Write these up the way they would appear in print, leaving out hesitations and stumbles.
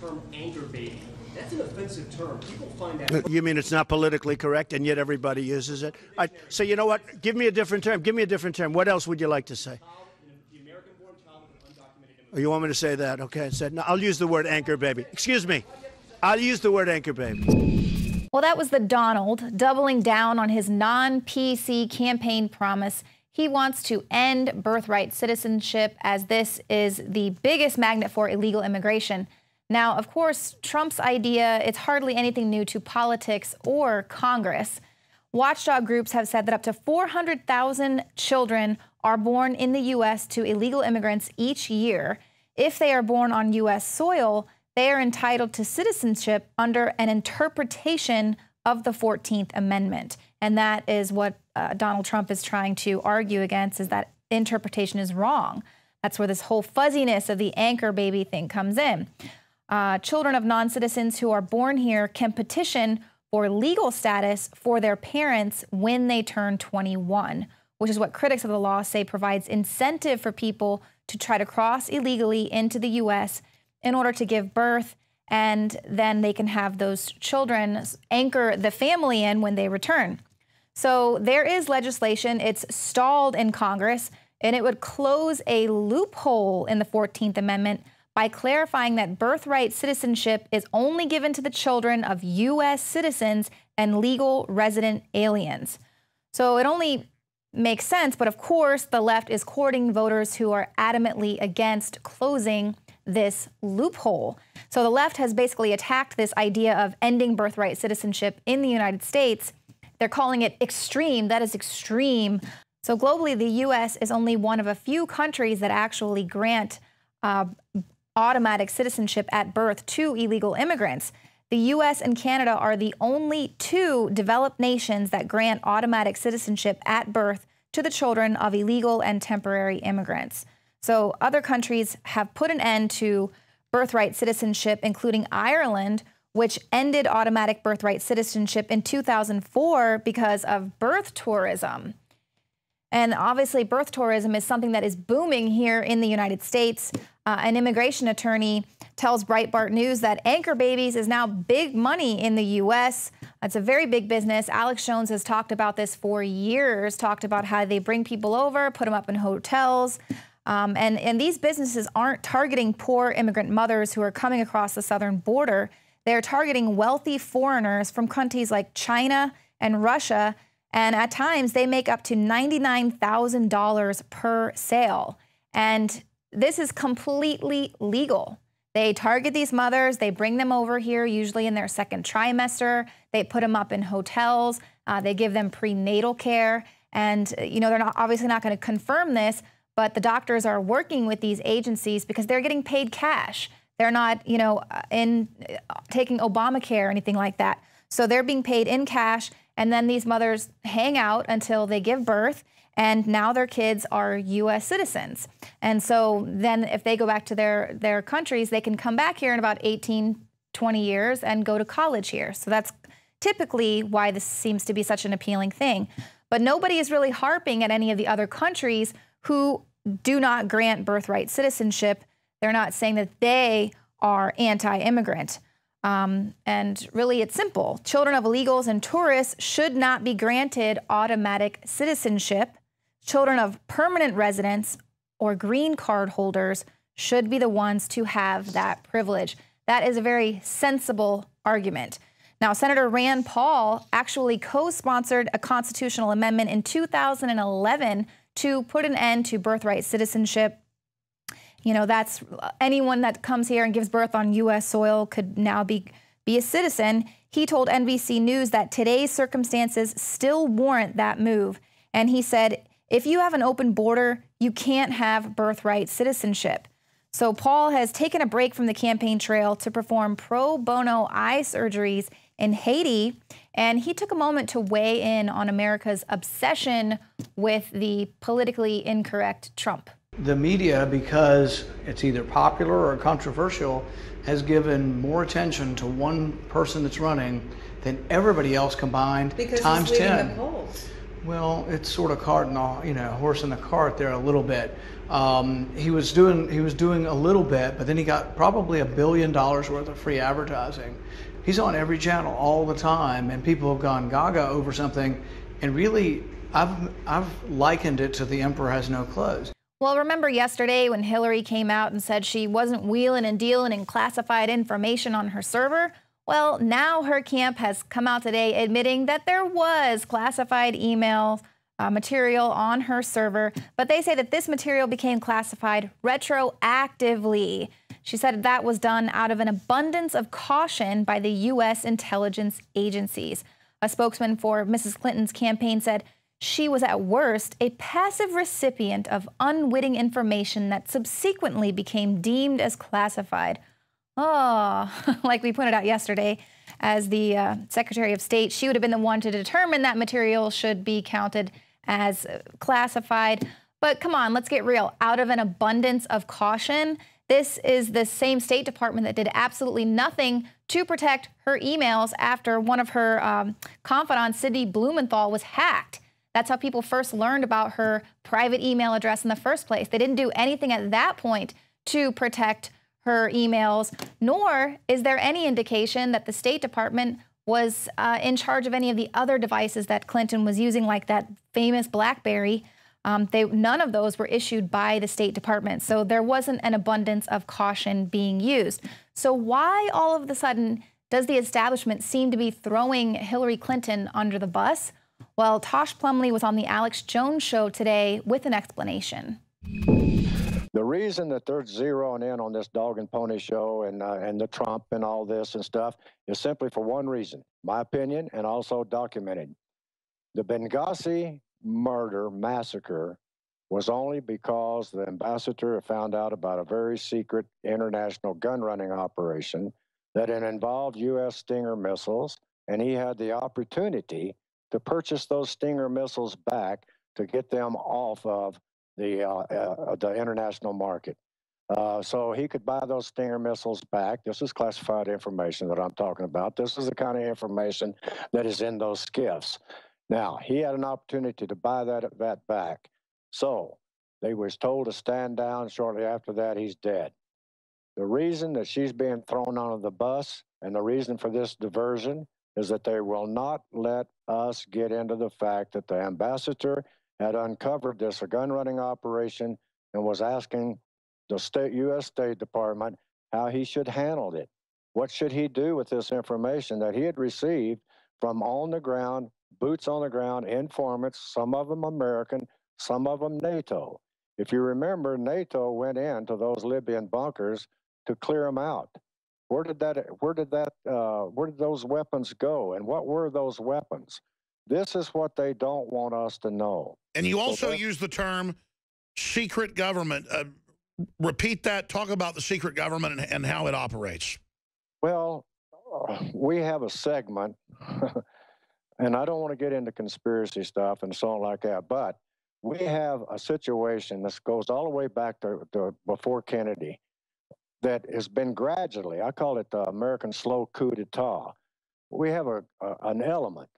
term anchor baby. That's an offensive term. People find that. You mean it's not politically correct, and yet everybody uses it? So you know what? Give me a different term. Give me a different term. What else would you like to say? The American-born child with an undocumented immigrant. Oh, you want me to say that? Okay. I said, no, I'll use the word anchor baby. Excuse me. I'll use the word anchor baby. Well, that was the Donald doubling down on his non-PC campaign promise. He wants to end birthright citizenship, as this is the biggest magnet for illegal immigration. Now, of course, Trump's idea, it's hardly anything new to politics or Congress. Watchdog groups have said that up to 400,000 children are born in the U.S. to illegal immigrants each year. If they are born on U.S. soil, they are entitled to citizenship under an interpretation of the 14th Amendment. And that is what Donald Trump is trying to argue against, is that interpretation is wrong. That's where this whole fuzziness of the anchor baby thing comes in. Children of non-citizens who are born here can petition for legal status for their parents when they turn 21, which is what critics of the law say provides incentive for people to try to cross illegally into the U.S. in order to give birth, and then they can have those children anchor the family in when they return. So there is legislation. It's stalled in Congress, and it would close a loophole in the 14th Amendment by clarifying that birthright citizenship is only given to the children of U.S. citizens and legal resident aliens. So it only makes sense, but of course the left is courting voters who are adamantly against closing this loophole. So the left has basically attacked this idea of ending birthright citizenship in the United States. They're calling it extreme. That is extreme. So globally, the U.S. is only one of a few countries that actually grant automatic citizenship at birth to illegal immigrants. The U.S. and Canada are the only two developed nations that grant automatic citizenship at birth to the children of illegal and temporary immigrants. So other countries have put an end to birthright citizenship, including Ireland, which ended automatic birthright citizenship in 2004 because of birth tourism. And obviously, birth tourism is something that is booming here in the United States. An immigration attorney tells Breitbart News that anchor babies is now big money in the U.S. It's a very big business. Alex Jones has talked about this for years, talked about how they bring people over, put them up in hotels. And these businesses aren't targeting poor immigrant mothers who are coming across the southern border. They're targeting wealthy foreigners from countries like China and Russia. And at times, they make up to $99,000 per sale. And this is completely legal. They target these mothers. They bring them over here, usually in their second trimester. They put them up in hotels. They give them prenatal care. And, you know, they're obviously not going to confirm this, but the doctors are working with these agencies because they're getting paid cash. They're not, you know, taking Obamacare or anything like that. So they're being paid in cash. And then these mothers hang out until they give birth, and now their kids are U.S. citizens. And so then if they go back to their countries, they can come back here in about 18, 20 years and go to college here. So that's typically why this seems to be such an appealing thing. But nobody is really harping at any of the other countries who do not grant birthright citizenship. They're not saying that they are anti-immigrant. And really, it's simple. Children of illegals and tourists should not be granted automatic citizenship. Children of permanent residents or green card holders should be the ones to have that privilege. That is a very sensible argument. Now, Senator Rand Paul actually co-sponsored a constitutional amendment in 2011 to put an end to birthright citizenship. You know, that's anyone that comes here and gives birth on U.S. soil could now be a citizen. He told NBC News that today's circumstances still warrant that move. And he said, if you have an open border, you can't have birthright citizenship. So Paul has taken a break from the campaign trail to perform pro bono eye surgeries in Haiti. And he took a moment to weigh in on America's obsession with the politically incorrect Trump. The media, because it's either popular or controversial, has given more attention to one person that's running than everybody else combined because times he's leading 10. the polls. Well, it's sort of cart and horse in the cart there a little bit. He was doing a little bit, but then he got probably $1 billion worth of free advertising. He's on every channel all the time, and people have gone gaga over something. And really, I've likened it to the emperor has no clothes. Well, remember yesterday when Hillary came out and said she wasn't wheeling and dealing in classified information on her server? Well, now her camp has come out today admitting that there was classified email material on her server, but they say that this material became classified retroactively. She said that was done out of an abundance of caution by the U.S. intelligence agencies. A spokesman for Mrs. Clinton's campaign said she was at worst a passive recipient of unwitting information that subsequently became deemed as classified. Oh, like we pointed out yesterday, as the Secretary of State, she would have been the one to determine that material should be counted as classified. But come on, let's get real. Out of an abundance of caution, this is the same State Department that did absolutely nothing to protect her emails after one of her confidants, Sidney Blumenthal, was hacked. That's how people first learned about her private email address in the first place. They didn't do anything at that point to protect her emails, nor is there any indication that the State Department was in charge of any of the other devices that Clinton was using, like that famous BlackBerry. None of those were issued by the State Department, so there wasn't an abundance of caution being used. So why all of a sudden does the establishment seem to be throwing Hillary Clinton under the bus? Well, Tosh Plumlee was on the Alex Jones show today with an explanation. The reason that they're zeroing in on this dog and pony show and the Trump and all this and stuff is simply for one reason, my opinion, and also documented. The Benghazi massacre was only because the ambassador found out about a very secret international gun running operation that it involved U.S. Stinger missiles, and he had the opportunity to purchase those Stinger missiles back to get them off of the international market. So he could buy those Stinger missiles back. This is classified information that I'm talking about. This is the kind of information that is in those skiffs. Now, he had an opportunity to buy that back. So they was told to stand down. Shortly after that, he's dead. The reason that she's being thrown under the bus and the reason for this diversion is that they will not let us get into the fact that the ambassador had uncovered this gun running operation and was asking the U.S. State Department how he should handle it. What should he do with this information that he had received from on the ground, boots on the ground informants, some of them American, some of them NATO. If you remember, NATO went into those Libyan bunkers to clear them out. Where did those weapons go, and what were those weapons? This is what they don't want us to know. And you also use the term secret government. Repeat that. Talk about the secret government and how it operates. Well, we have a segment, and I don't want to get into conspiracy stuff and so on like that, but we have a situation that goes all the way back to before Kennedy that has been gradually, I call it the American slow coup d'etat. We have an element,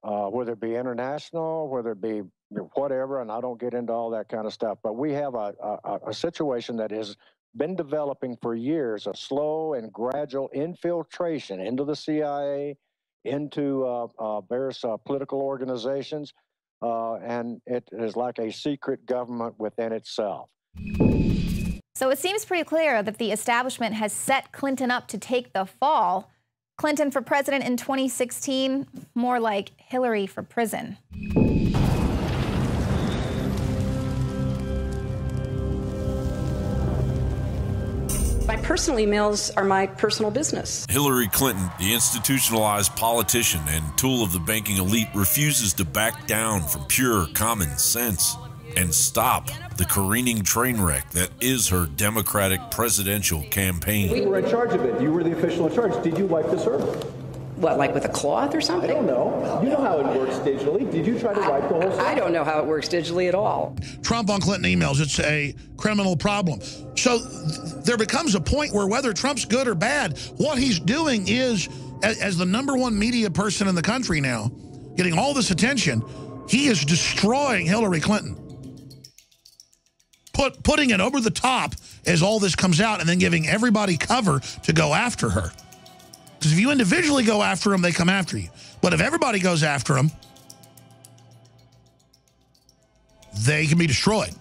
whether it be international, whether it be whatever, and I don't get into all that kind of stuff, but we have a situation that has been developing for years, a slow and gradual infiltration into the CIA, into various political organizations, and it is like a secret government within itself. So it seems pretty clear that the establishment has set Clinton up to take the fall. Clinton for president in 2016, more like Hillary for prison. My personal emails are my personal business. Hillary Clinton, the institutionalized politician and tool of the banking elite, refuses to back down from pure common sense and stop the careening train wreck that is her Democratic presidential campaign. We were in charge of it. You were the official in charge. Did you wipe the server? What, like with a cloth or something? I don't know. You know how it works digitally. Did you try to wipe the whole server? I don't know how it works digitally at all. Trump on Clinton emails, it's a criminal problem. So there becomes a point where whether Trump's good or bad, what he's doing is, as the #1 media person in the country now, getting all this attention, He is destroying Hillary Clinton. Putting it over the top as all this comes out and then giving everybody cover to go after her. Because if you individually go after them, they come after you. But if everybody goes after them, they can be destroyed.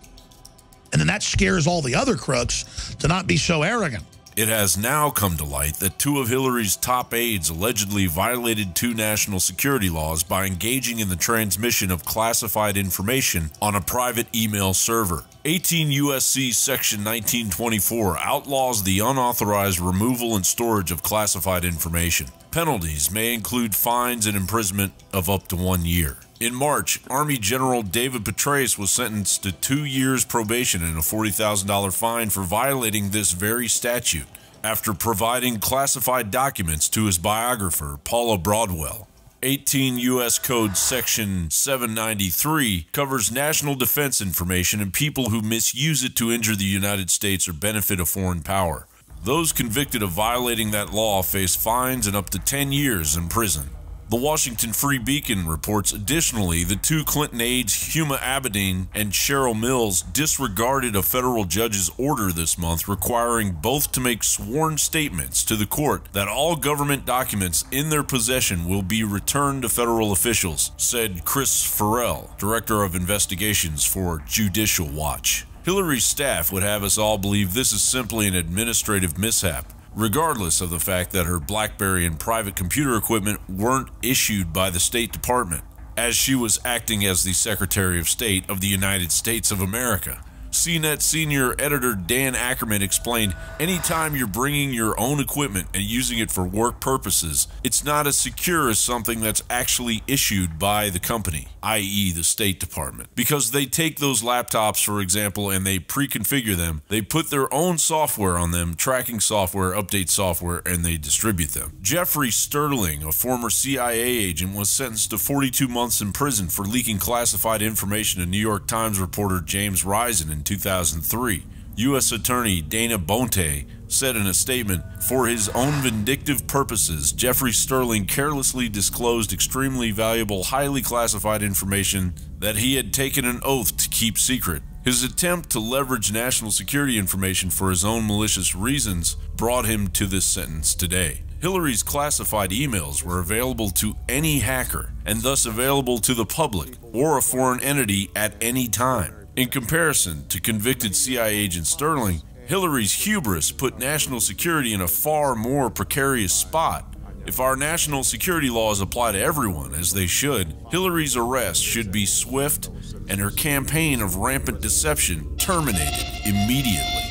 And then that scares all the other crooks to not be so arrogant. It has now come to light that two of Hillary's top aides allegedly violated two national security laws by engaging in the transmission of classified information on a private email server. 18 U.S.C. Section 1924 outlaws the unauthorized removal and storage of classified information. Penalties may include fines and imprisonment of up to 1 year. In March, Army General David Petraeus was sentenced to 2 years probation and a $40,000 fine for violating this very statute after providing classified documents to his biographer, Paula Broadwell. 18 U.S. Code Section 793 covers national defense information and people who misuse it to injure the United States or benefit a foreign power. Those convicted of violating that law face fines and up to 10 years in prison. The Washington Free Beacon reports additionally the two Clinton aides, Huma Abedin and Cheryl Mills, disregarded a federal judge's order this month requiring both to make sworn statements to the court that all government documents in their possession will be returned to federal officials, said Chris Farrell, Director of Investigations for Judicial Watch. Hillary's staff would have us all believe this is simply an administrative mishap, regardless of the fact that her BlackBerry and private computer equipment weren't issued by the State Department, as she was acting as the Secretary of State of the United States of America. CNET senior editor Dan Ackerman explained, anytime you're bringing your own equipment and using it for work purposes, it's not as secure as something that's actually issued by the company, i.e. the State Department. Because they take those laptops, for example, and they pre-configure them, they put their own software on them, tracking software, update software, and they distribute them. Jeffrey Sterling, a former CIA agent, was sentenced to 42 months in prison for leaking classified information to New York Times reporter James Risen in 2003. U.S. Attorney Dana Bonte said in a statement, for his own vindictive purposes, Jeffrey Sterling carelessly disclosed extremely valuable, highly classified information that he had taken an oath to keep secret. His attempt to leverage national security information for his own malicious reasons brought him to this sentence today. Hillary's classified emails were available to any hacker and thus available to the public or a foreign entity at any time. In comparison to convicted CIA agent Sterling, Hillary's hubris put national security in a far more precarious spot. If our national security laws apply to everyone, as they should, Hillary's arrest should be swift and her campaign of rampant deception terminated immediately.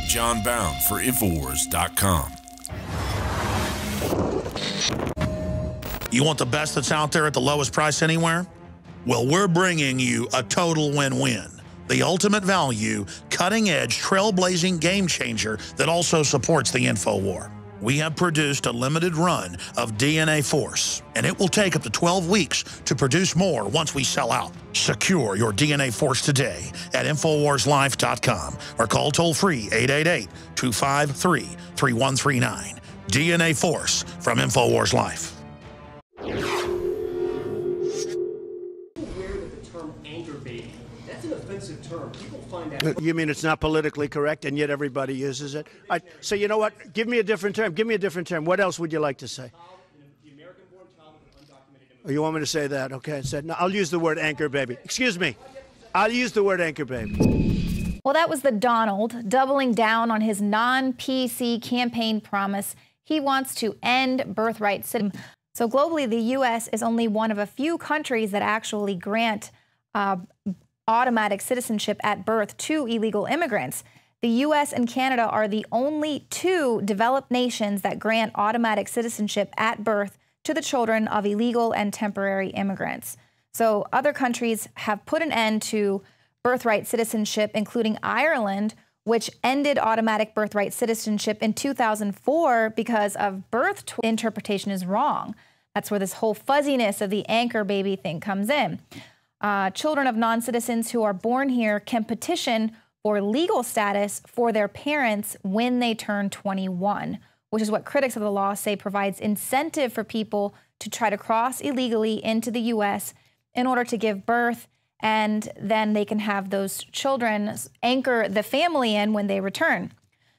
John Bound for Infowars.com. You want the best that's out there at the lowest price anywhere? Well, we're bringing you a total win-win. The ultimate value, cutting-edge, trailblazing game changer that also supports the InfoWar. We have produced a limited run of DNA Force, and it will take up to 12 weeks to produce more once we sell out. Secure your DNA Force today at InfoWarsLife.com or call toll-free 888-253-3139. DNA Force from InfoWars Life. Term. People find that. You mean it's not politically correct and yet everybody uses it? So you know what? Give me a different term. Give me a different term. What else would you like to say? The American-born child of an undocumented immigrant. Oh, you want me to say that? Okay. No, I'll use the word anchor baby. Excuse me. I'll use the word anchor baby. Well, that was the Donald doubling down on his non-PC campaign promise. He wants to end birthright citizenship. So globally, the U.S. is only one of a few countries that actually grant automatic citizenship at birth to illegal immigrants. The U.S. and Canada are the only two developed nations that grant automatic citizenship at birth to the children of illegal and temporary immigrants. So other countries have put an end to birthright citizenship, including Ireland, which ended automatic birthright citizenship in 2004 because of birth interpretation is wrong. That's where this whole fuzziness of the anchor baby thing comes in. Children of non-citizens who are born here can petition for legal status for their parents when they turn 21, which is what critics of the law say provides incentive for people to try to cross illegally into the U.S. in order to give birth, and then they can have those children anchor the family in when they return.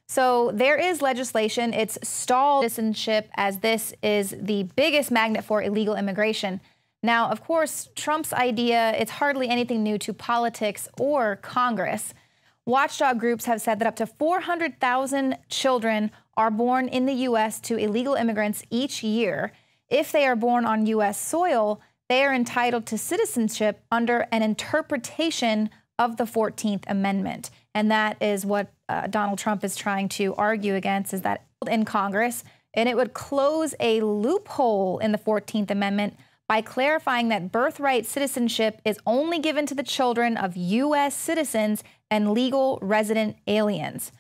So there is legislation. It's stalled citizenship, as this is the biggest magnet for illegal immigration. Now, of course, Trump's idea, it's hardly anything new to politics or Congress. Watchdog groups have said that up to 400,000 children are born in the U.S. to illegal immigrants each year. If they are born on U.S. soil, they are entitled to citizenship under an interpretation of the 14th Amendment. And that is what Donald Trump is trying to argue against, is that in Congress, and it would close a loophole in the 14th Amendment by clarifying that birthright citizenship is only given to the children of U.S. citizens and legal resident aliens.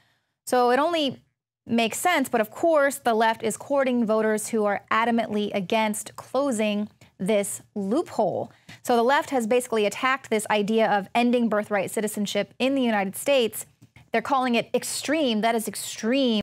So it only makes sense, but of course, the left is courting voters who are adamantly against closing this loophole. So the left has basically attacked this idea of ending birthright citizenship in the United States. They're calling it extreme. That is extreme.